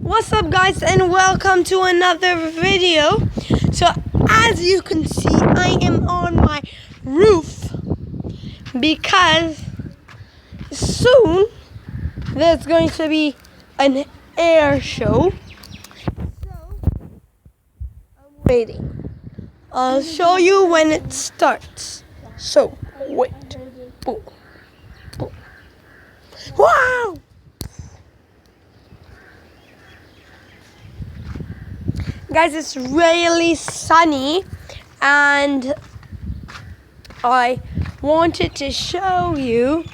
What's up guys, and welcome to another video. So as you can see, I am on my roof because soon there's going to be an air show. So I'm waiting. I'll show you when it starts. So wait. Boom. Boom. Wow! Guys, it's really sunny and I wanted to show you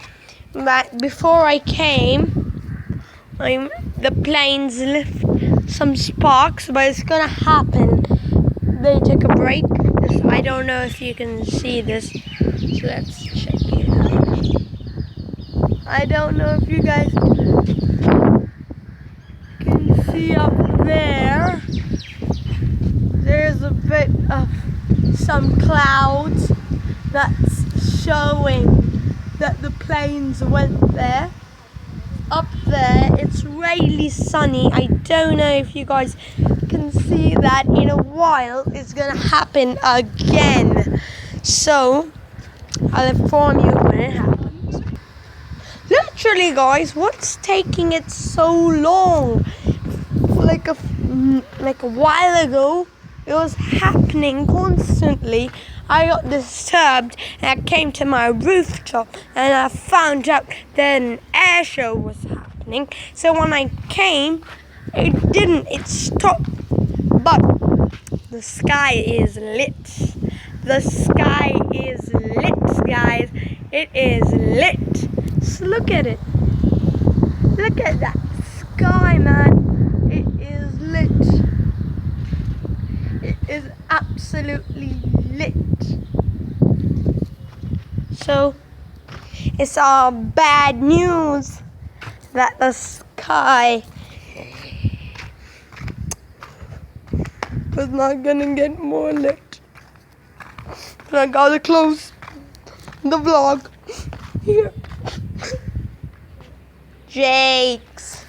that before I came, the planes left some sparks, but it's gonna happen. They took a break. I don't know if you can see this, so let's check it out. I don't know if you guys can see up there. There's a bit of some clouds that's showing that the planes went there. Up there, it's really sunny. I don't know if you guys can see that. In a while, it's gonna happen again. So, I'll inform you when it happens. Literally, guys, what's taking it so long? Like a while ago, it was happening constantly. I got disturbed and I came to my rooftop and I found out that an air show was happening. So when I came, it stopped. But the sky is lit. The sky is lit, guys. It is lit. So look at it. Look at that sky, man. It is lit. It is absolutely lit. So it's all bad news that the sky is not gonna get more lit. And I gotta close the vlog here. Jake's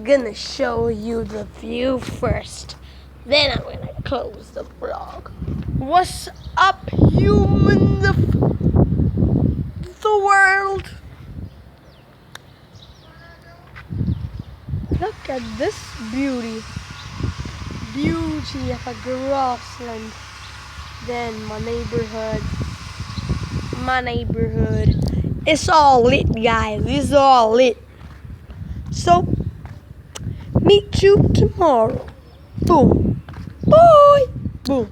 gonna show you the view first. Then I'm gonna close the vlog. What's up, humans of the world? Look at this beauty. Beauty of a grassland. Then my neighborhood. It's all lit, guys. It's all lit. So, meet you tomorrow. Boom. Bye. Boom.